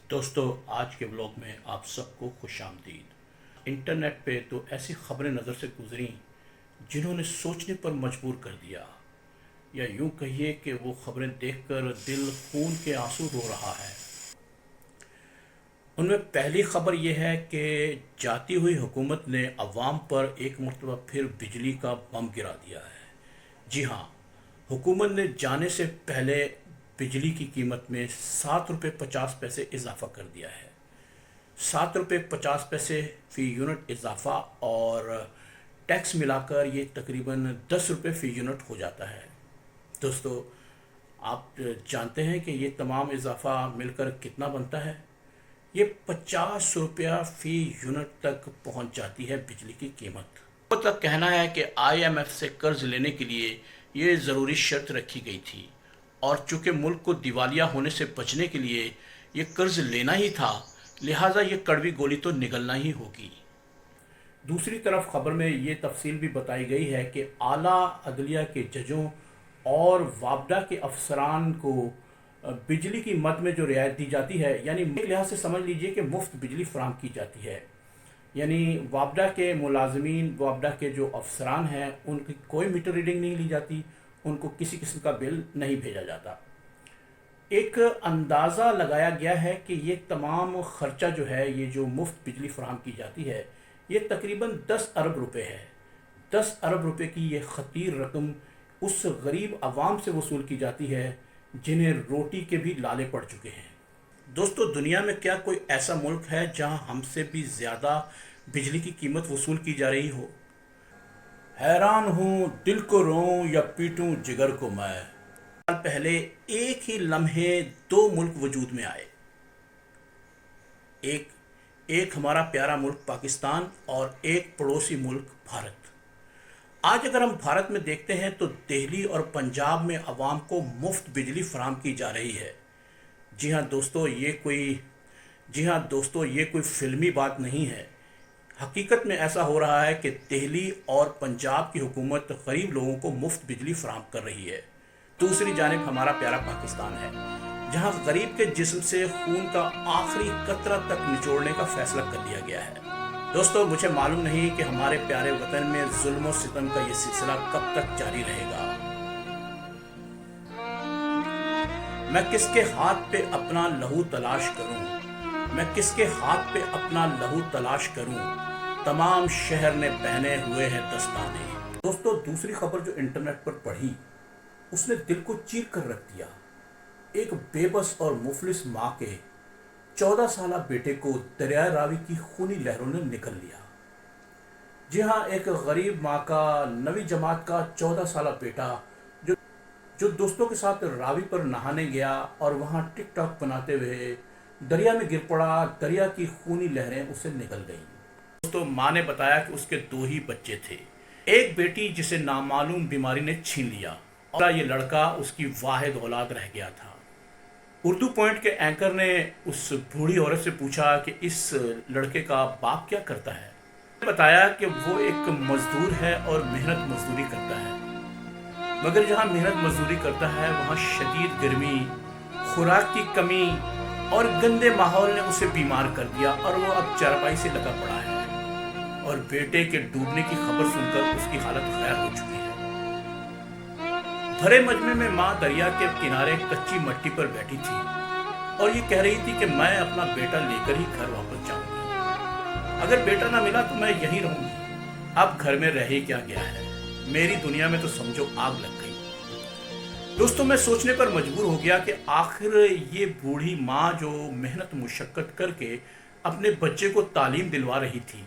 دوستو آج کے بلاگ میں آپ سب کو خوش آمدید۔ انٹرنیٹ پہ تو ایسی خبریں نظر سے گزریں جنہوں نے سوچنے پر مجبور کر دیا، یا یوں کہیے کہ وہ خبریں دیکھ کر دل خون کے آنسو رو رہا ہے۔ ان میں پہلی خبر یہ ہے کہ جاتی ہوئی حکومت نے عوام پر ایک مرتبہ پھر بجلی کا بم گرا دیا ہے۔ جی ہاں، حکومت نے جانے سے پہلے بجلی کی قیمت میں 7 روپے 50 پیسے اضافہ کر دیا ہے۔ 7 روپے 50 پیسے فی یونٹ اضافہ، اور ٹیکس ملا کر یہ تقریباً 10 روپے فی یونٹ ہو جاتا ہے۔ دوستو، آپ جانتے ہیں کہ یہ تمام اضافہ مل کر کتنا بنتا ہے؟ یہ 50 روپیہ فی یونٹ تک پہنچ جاتی ہے بجلی کی قیمت۔ حکومت کا کہنا ہے کہ IMF سے قرض لینے کے لیے یہ ضروری شرط رکھی گئی تھی، اور چونکہ ملک کو دیوالیہ ہونے سے بچنے کے لیے یہ قرض لینا ہی تھا، لہٰذا یہ کڑوی گولی تو نگلنا ہی ہوگی۔ دوسری طرف خبر میں یہ تفصیل بھی بتائی گئی ہے کہ اعلیٰ عدلیہ کے ججوں اور وابڈا کے افسران کو بجلی کی مد میں جو رعایت دی جاتی ہے، یعنی ایک لحاظ سے سمجھ لیجئے کہ مفت بجلی فراہم کی جاتی ہے۔ یعنی وابڈا کے ملازمین، وابڈا کے جو افسران ہیں، ان کی کوئی میٹر ریڈنگ نہیں لی جاتی، ان کو کسی قسم کا بل نہیں بھیجا جاتا۔ ایک اندازہ لگایا گیا ہے کہ یہ تمام خرچہ جو ہے، یہ جو مفت بجلی فراہم کی جاتی ہے، یہ تقریباً 10 ارب روپے ہے۔ 10 ارب روپے کی یہ خطیر رقم اس غریب عوام سے وصول کی جاتی ہے جنہیں روٹی کے بھی لالے پڑ چکے ہیں۔ دوستو، دنیا میں کیا کوئی ایسا ملک ہے جہاں ہم سے بھی زیادہ بجلی کی قیمت وصول کی جا رہی ہو؟ حیران ہوں دل کو روں یا پیٹوں جگر کو میں۔ سال پہلے ایک ہی لمحے 2 ملک وجود میں آئے، ایک ہمارا پیارا ملک پاکستان اور ایک پڑوسی ملک بھارت۔ آج اگر ہم بھارت میں دیکھتے ہیں تو دہلی اور پنجاب میں عوام کو مفت بجلی فراہم کی جا رہی ہے۔ جی ہاں دوستو، یہ کوئی فلمی بات نہیں ہے۔ حقیقت میں ایسا ہو رہا ہے کہ دہلی اور پنجاب کی حکومت غریب لوگوں کو مفت بجلی فراہم کر رہی ہے۔ دوسری جانب ہمارا پیارا پاکستان ہے، جہاں غریب کے جسم سے خون کا آخری قطرہ تک نچوڑنے کا فیصلہ کر لیا گیا ہے۔ دوستو، مجھے معلوم نہیں کہ ہمارے پیارے وطن میں ظلم و ستم کا یہ سلسلہ کب تک جاری رہے گا۔ میں کس کے ہاتھ پہ اپنا لہو تلاش کروں، میں کس کے ہاتھ پہ اپنا لہو تلاش کروں، تمام شہر نے پہنے ہوئے ہیں دستانے۔ دوستو، دوسری خبر جو انٹرنیٹ پر پڑھی، اس نے دل کو چیر کر رکھ دیا۔ ایک بے بس اور مفلس ماں کے 14 سالہ بیٹے کو دریائے راوی کی خونی لہروں نے نگل لیا۔ جی ہاں، ایک غریب ماں کا 9ویں جماعت کا 14 سالہ بیٹا جو دوستوں کے ساتھ راوی پر نہانے گیا اور وہاں ٹک ٹاک بناتے ہوئے دریا میں گر پڑا، دریا کی خونی لہریں اسے نگل گئیں۔ دوستوں، ماں نے بتایا کہ اس کے 2 ہی بچے تھے، ایک بیٹی جسے نامعلوم بیماری نے چھین لیا، اور یہ لڑکا اس کی واحد اولاد رہ گیا تھا۔ اردو پوائنٹ کے اینکر نے اس بوڑھی عورت سے پوچھا کہ اس لڑکے کا باپ کیا کرتا ہے؟ نے بتایا کہ وہ ایک مزدور ہے اور محنت مزدوری کرتا ہے، مگر جہاں محنت مزدوری کرتا ہے وہاں شدید گرمی، خوراک کی کمی اور گندے ماحول نے اسے بیمار کر دیا، اور وہ اب چارپائی سے لگا پڑا ہے، اور بیٹے کے ڈوبنے کی خبر سن کر اس کی حالت خیر ہو چکی ہے۔ بھرے مجمع میں ماں دریا کے کنارے کچی مٹی پر بیٹھی تھی اور یہ کہہ رہی تھی کہ میں اپنا بیٹا لے کر ہی گھر واپس جاؤں گی، اگر بیٹا نہ ملا تو میں یہیں رہوں گی، اب گھر میں رہ ہی کیا گیا ہے، میری دنیا میں تو سمجھو آگ لگ گئی۔ دوستوں، میں سوچنے پر مجبور ہو گیا کہ آخر یہ بوڑھی ماں جو محنت مشقت کر کے اپنے بچے کو تعلیم دلوا رہی تھی،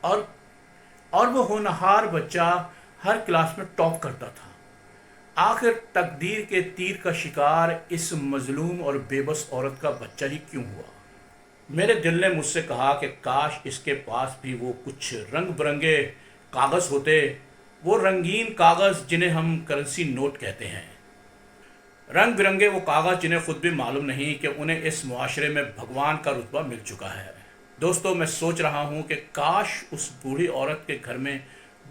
اور وہ ہونہار بچہ ہر کلاس میں ٹاپ کرتا تھا، آخر تقدیر کے تیر کا شکار اس مظلوم اور بے بس عورت کا بچہ ہی کیوں ہوا؟ میرے دل نے مجھ سے کہا کہ کاش اس کے پاس بھی وہ کچھ رنگ برنگے کاغذ ہوتے، وہ رنگین کاغذ جنہیں ہم کرنسی نوٹ کہتے ہیں، رنگ برنگے وہ کاغذ جنہیں خود بھی معلوم نہیں کہ انہیں اس معاشرے میں بھگوان کا رتبہ مل چکا ہے۔ دوستو، میں سوچ رہا ہوں کہ کاش اس بوڑھی عورت کے گھر میں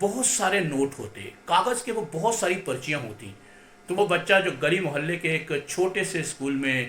بہت سارے نوٹ ہوتے، کاغذ کے وہ بہت ساری پرچیاں ہوتی، تو وہ بچہ جو گلی محلے کے ایک چھوٹے سے اسکول میں